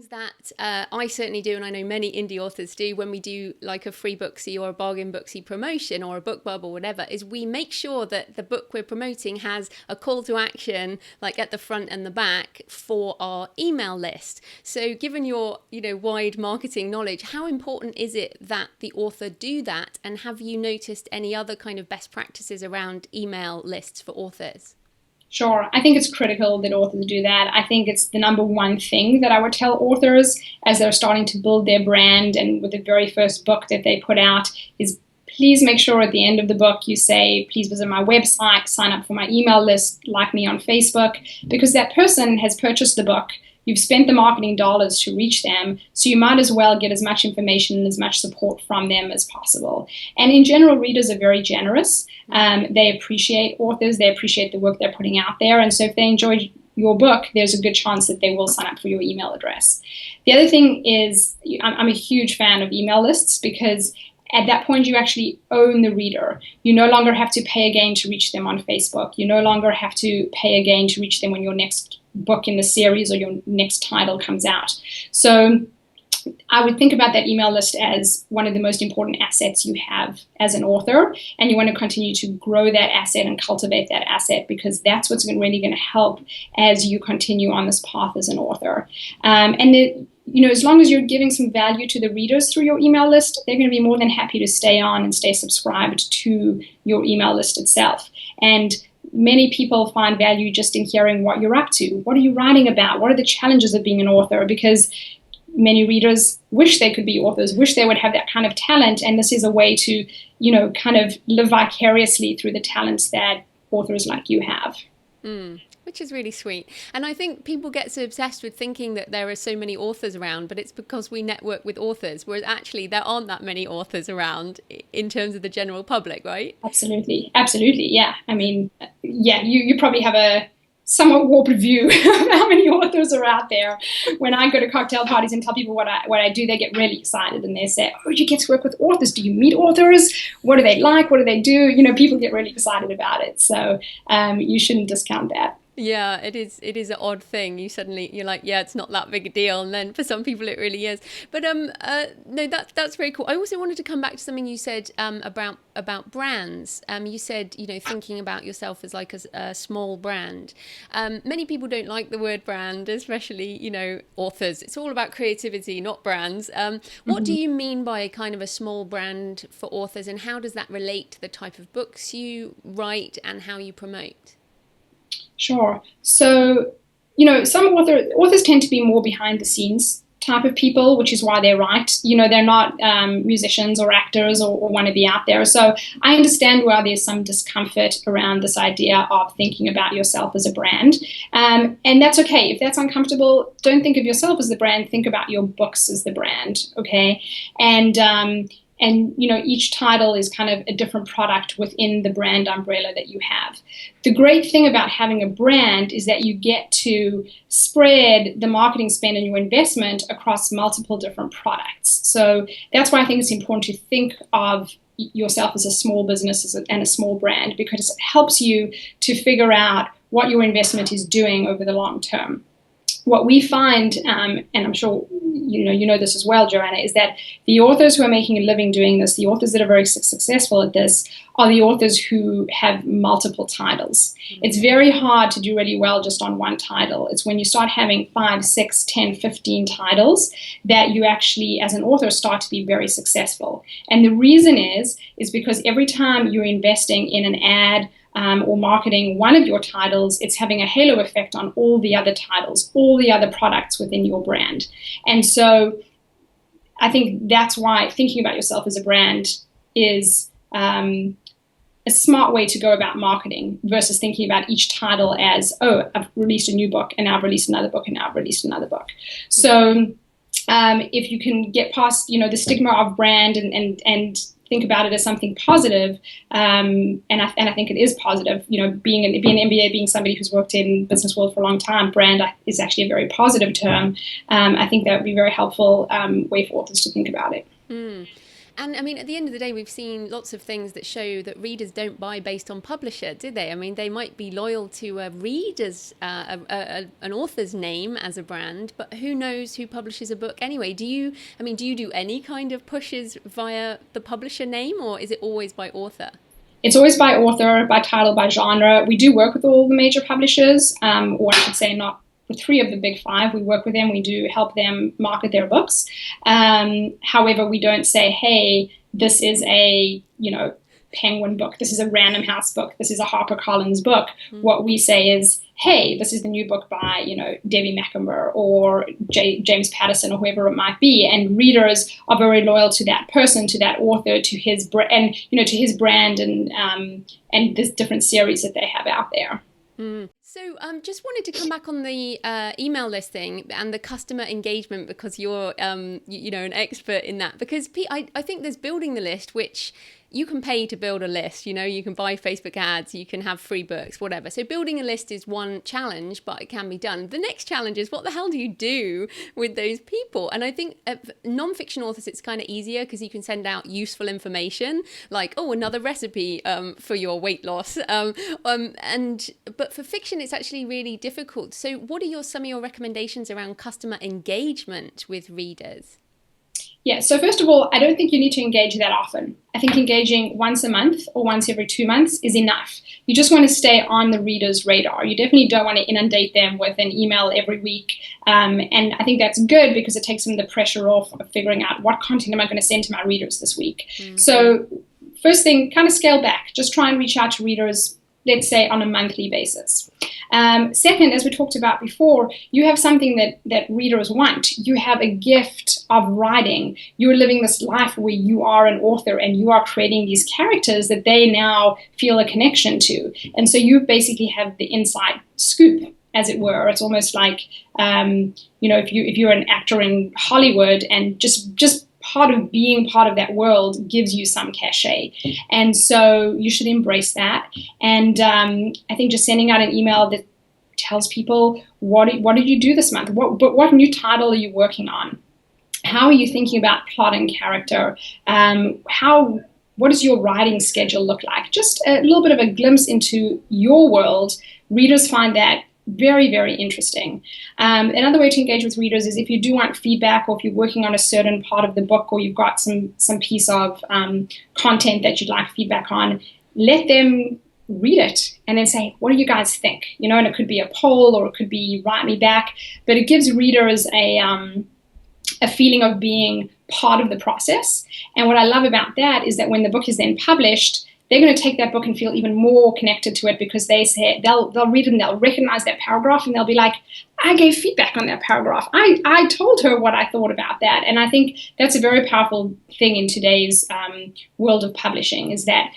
things that I certainly do, and I know many indie authors do, when we do like a free Booksy or a bargain Booksy promotion or a book bubble or whatever, is we make sure that the book we're promoting has a call to action, like at the front and the back, for our email list. So given your, wide marketing knowledge, how important is it that the author do that? And have you noticed any other kind of best practices around email lists for authors? Sure. I think it's critical that authors do that. I think it's the number one thing that I would tell authors as they're starting to build their brand and with the very first book that they put out is please make sure at the end of the book you say, please visit my website, sign up for my email list, like me on Facebook, because that person has purchased the book. You've spent the marketing dollars to reach them, so you might as well get as much information and as much support from them as possible. And in general, readers are very generous. They appreciate authors. They appreciate the work they're putting out there. And so if they enjoy your book, there's a good chance that they will sign up for your email address. The other thing is I'm a huge fan of email lists because at that point, you actually own the reader. You no longer have to pay again to reach them on Facebook. You no longer have to pay again to reach them when your next book in the series or your next title comes out. So I would think about that email list as one of the most important assets you have as an author, and you want to continue to grow that asset and cultivate that asset because that's what's really going to help as you continue on this path as an author. As long as you're giving some value to the readers through your email list, they're going to be more than happy to stay on and stay subscribed to your email list itself. And many people find value just in hearing what you're up to. What are you writing about? What are the challenges of being an author? Because many readers wish they could be authors, wish they would have that kind of talent. And this is a way to, kind of live vicariously through the talents that authors like you have. Which is really sweet. And I think people get so obsessed with thinking that there are so many authors around, but it's because we network with authors, whereas actually there aren't that many authors around in terms of the general public, right? Absolutely. Absolutely. Yeah. I mean, you probably have a somewhat warped view of how many authors are out there. When I go to cocktail parties and tell people what I do, they get really excited and they say, oh, you get to work with authors. Do you meet authors? What do they like? What do they do? People get really excited about it. So you shouldn't discount that. Yeah, it is an odd thing. You're like, yeah, it's not that big a deal, and then for some people it really is. But no, that's very cool. I also wanted to come back to something you said about brands. You said thinking about yourself as like a small brand. Many people don't like the word brand, especially authors. It's all about creativity, not brands. What do you mean by kind of a small brand for authors, and how does that relate to the type of books you write and how you promote? Sure. So, some authors tend to be more behind the scenes type of people, which is why they write. They're not musicians or actors or want to be out there. So I understand why there's some discomfort around this idea of thinking about yourself as a brand. And that's okay. If that's uncomfortable, don't think of yourself as the brand. Think about your books as the brand. Okay. And each title is kind of a different product within the brand umbrella that you have. The great thing about having a brand is that you get to spread the marketing spend and your investment across multiple different products. So that's why I think it's important to think of yourself as a small business and a small brand, because it helps you to figure out what your investment is doing over the long term. What we find, and I'm sure you know this as well, Joanna, is that the authors who are making a living doing this, the authors that are very successful at this, are the authors who have multiple titles. It's very hard to do really well just on one title. It's when you start having 5, 6, 10, 15 titles that you actually, as an author, start to be very successful. And the reason is because every time you're investing in an ad, or marketing one of your titles, it's having a halo effect on all the other titles, all the other products within your brand. And so I think that's why thinking about yourself as a brand is a smart way to go about marketing versus thinking about each title as, oh, I've released a new book and now I've released another book and now I've released another book. So if you can get past, the stigma of brand and think about it as something positive, and I think it is positive. Being an MBA, being somebody who's worked in business world for a long time, brand is actually a very positive term. I think that would be a very helpful way for authors to think about it. And I mean, at the end of the day, we've seen lots of things that show that readers don't buy based on publisher, do they? I mean, they might be loyal to a reader's, an author's name as a brand, but who knows who publishes a book anyway? Do you do any kind of pushes via the publisher name, or is it always by author? It's always by author, by title, by genre. We do work with all the major publishers, or I should say not with three of the big five. We work with them. We do help them market their books. However, we don't say, hey, this is a, Penguin book. This is a Random House book. This is a HarperCollins book. Mm. What we say is, hey, this is the new book by, Debbie Macomber or James Patterson or whoever it might be. And readers are very loyal to that person, to that author, to his to his brand and the different series that they have out there. Mm. So just wanted to come back on the email listing and the customer engagement, because you're, an expert in that. Because I think there's building the list, which you can pay to build a list. You can buy Facebook ads, you can have free books, whatever. So building a list is one challenge, but it can be done. The next challenge is, what the hell do you do with those people? And I think non-fiction authors, it's kind of easier because you can send out useful information like, another recipe for your weight loss. But for fiction, it's actually really difficult. So what are some of your recommendations around customer engagement with readers? Yeah, so first of all, I don't think you need to engage that often. I think engaging once a month or once every 2 months is enough. You just want to stay on the reader's radar. You definitely don't want to inundate them with an email every week. And I think that's good because it takes them the pressure off of figuring out what content am I going to send to my readers this week. Mm-hmm. So first thing, kind of scale back. Just try and reach out to readers, let's say, on a monthly basis. Second, as we talked about before, you have something that readers want. You have a gift of writing. You're living this life where you are an author and you are creating these characters that they now feel a connection to. And so you basically have the inside scoop, as it were. It's almost like, if you're an actor in Hollywood and just part of being part of that world gives you some cachet. And so you should embrace that. And I think just sending out an email that tells people, what did you do this month? What new title are you working on? How are you thinking about plot and character? What does your writing schedule look like? Just a little bit of a glimpse into your world. Readers find that very, very interesting. Another way to engage with readers is if you do want feedback, or if you're working on a certain part of the book, or you've got some piece of content that you'd like feedback on, let them read it and then say, what do you guys think? And it could be a poll or it could be write me back, but it gives readers a feeling of being part of the process. And what I love about that is that when the book is then published, they're going to take that book and feel even more connected to it, because they'll read it and they'll recognize that paragraph and they'll be like, I gave feedback on that paragraph. I told her what I thought about that. And I think that's a very powerful thing in today's world of publishing, is that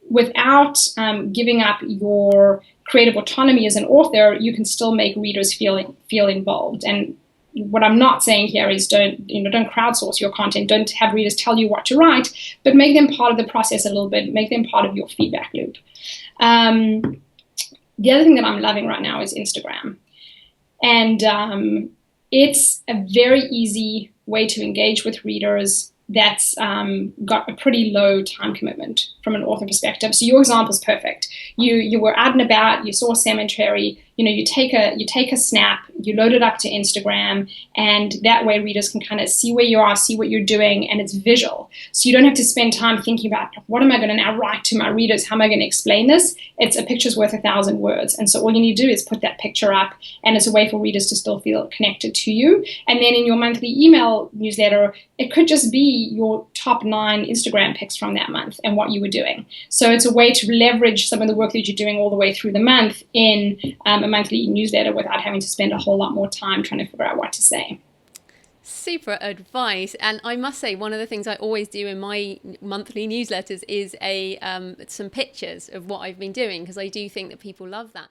without giving up your creative autonomy as an author, you can still make readers feel involved. And what I'm not saying here is don't crowdsource your content. Don't have readers tell you what to write, but make them part of the process a little bit. Make them part of your feedback loop. The other thing that I'm loving right now is Instagram. And it's a very easy way to engage with readers that's got a pretty low time commitment from an author perspective. So your example is perfect. You were out and about, you saw cemetery, you take a snap, you load it up to Instagram, and that way readers can kind of see where you are, see what you're doing, and it's visual. So you don't have to spend time thinking about, what am I going to now write to my readers? How am I going to explain this? It's a picture's worth 1,000 words. And so all you need to do is put that picture up, and it's a way for readers to still feel connected to you. And then in your monthly email newsletter, it could just be your top 9 Instagram pics from that month and what you were doing. So it's a way to leverage some of the work that you're doing all the way through the month in a monthly newsletter without having to spend a whole lot more time trying to figure out what to say. Super advice. And I must say, one of the things I always do in my monthly newsletters is some pictures of what I've been doing, because I do think that people love that.